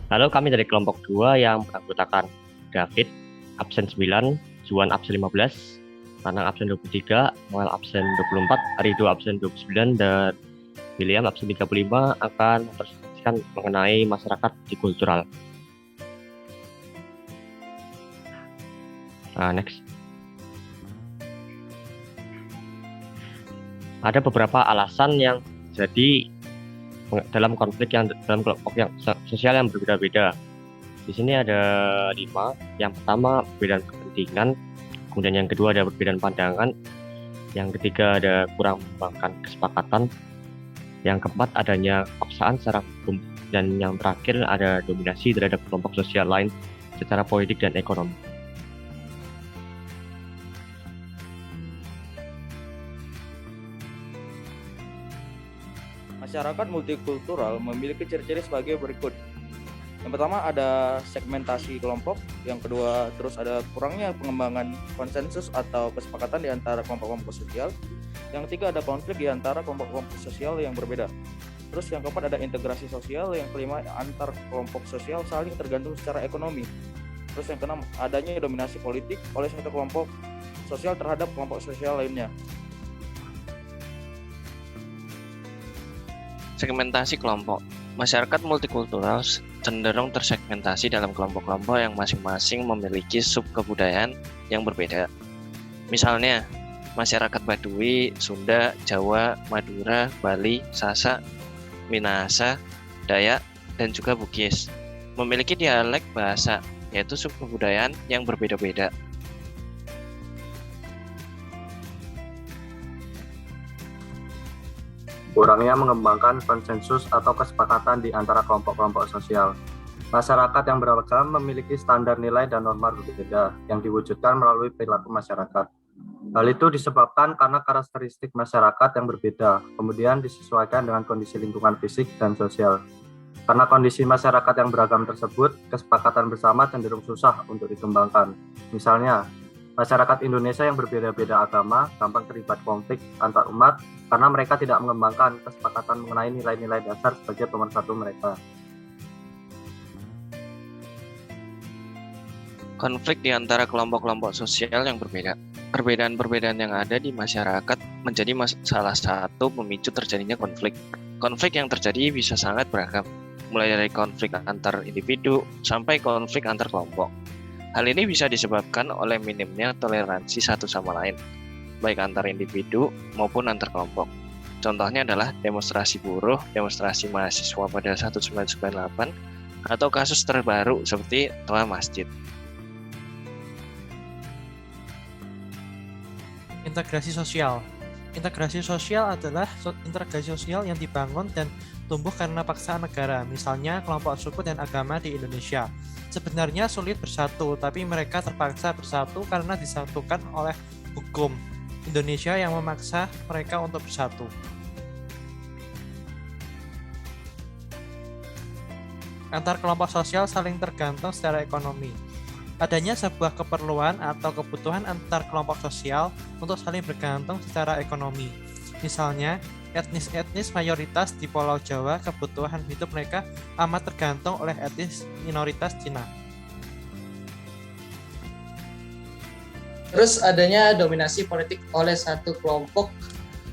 Lalu kami dari kelompok 2 yang beranggotakan David, absen 9, Juan absen 15, Tanang absen 23, Noel absen 24, Arido absen 29, dan William absen 35 akan mempresentasikan mengenai masyarakat multikultural. Next. Ada beberapa alasan yang jadi dalam konflik yang dalam kelompok yang sosial yang berbeda-beda. Di sini ada 5. Yang pertama, perbedaan kepentingan. Kemudian yang kedua ada perbedaan pandangan. Yang ketiga ada kurang mengembangkan kesepakatan. Yang keempat adanya paksaan secara hukum. Dan yang terakhir ada dominasi terhadap kelompok sosial lain secara politik dan ekonomi. Masyarakat multikultural memiliki ciri-ciri sebagai berikut. Yang pertama ada segmentasi kelompok, yang kedua terus ada kurangnya pengembangan konsensus atau kesepakatan di antara kelompok-kelompok sosial. Yang ketiga ada konflik di antara kelompok-kelompok sosial yang berbeda. Terus yang keempat ada integrasi sosial, yang kelima antar kelompok sosial saling tergantung secara ekonomi. Terus yang keenam adanya dominasi politik oleh satu kelompok sosial terhadap kelompok sosial lainnya. Segmentasi kelompok. Masyarakat multikultural cenderung tersegmentasi dalam kelompok-kelompok yang masing-masing memiliki sub-kebudayaan yang berbeda. Misalnya, masyarakat Baduy, Sunda, Jawa, Madura, Bali, Sasak, Minahasa, Dayak, dan juga Bugis memiliki dialek bahasa, yaitu sub-kebudayaan yang berbeda-beda. Kurangnya mengembangkan konsensus atau kesepakatan di antara kelompok-kelompok sosial. Masyarakat yang beragam memiliki standar nilai dan norma berbeda yang diwujudkan melalui perilaku masyarakat. Hal itu disebabkan karena karakteristik masyarakat yang berbeda, kemudian disesuaikan dengan kondisi lingkungan fisik dan sosial. Karena kondisi masyarakat yang beragam tersebut, kesepakatan bersama cenderung susah untuk dikembangkan. Misalnya, masyarakat Indonesia yang berbeda-beda agama gampang terlibat konflik antar umat karena mereka tidak mengembangkan kesepakatan mengenai nilai-nilai dasar sebagai pemersatu mereka. Konflik di antara kelompok-kelompok sosial yang berbeda. Perbedaan-perbedaan yang ada di masyarakat menjadi salah satu pemicu terjadinya konflik. Konflik yang terjadi bisa sangat beragam, mulai dari konflik antar individu sampai konflik antar kelompok. Hal ini bisa disebabkan oleh minimnya toleransi satu sama lain, baik antar individu maupun antar kelompok. Contohnya adalah demonstrasi buruh, demonstrasi mahasiswa pada 1998, atau kasus terbaru seperti Toa Masjid. Integrasi sosial. Integrasi sosial adalah integrasi sosial yang dibangun dan tumbuh karena paksaan negara, misalnya kelompok suku dan agama di Indonesia. Sebenarnya sulit bersatu, tapi mereka terpaksa bersatu karena disatukan oleh hukum Indonesia yang memaksa mereka untuk bersatu. Antar kelompok sosial saling tergantung secara ekonomi. Adanya sebuah keperluan atau kebutuhan antar kelompok sosial untuk saling bergantung secara ekonomi. Misalnya, etnis-etnis mayoritas di Pulau Jawa kebutuhan hidup mereka amat tergantung oleh etnis minoritas Cina. Terus adanya dominasi politik oleh satu kelompok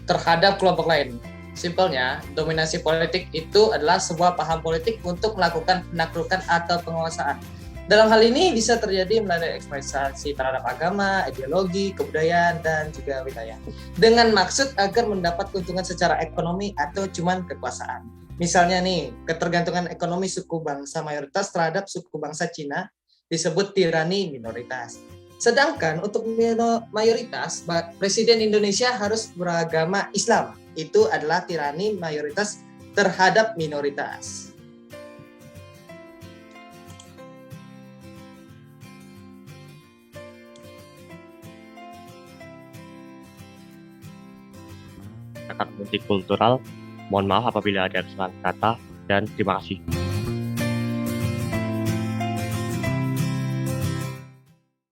terhadap kelompok lain. Simpelnya, dominasi politik itu adalah sebuah paham politik untuk melakukan penaklukan atau penguasaan. Dalam hal ini bisa terjadi melalui ekspresi terhadap agama, ideologi, kebudayaan, dan juga wilayah. Dengan maksud agar mendapat keuntungan secara ekonomi atau cuman kekuasaan. Misalnya nih, ketergantungan ekonomi suku bangsa mayoritas terhadap suku bangsa Cina disebut tirani minoritas. Sedangkan untuk mayoritas, Presiden Indonesia harus beragama Islam. Itu adalah tirani mayoritas terhadap minoritas. Masyarakat multikultural. Mohon maaf apabila ada kesalahan kata, dan terima kasih.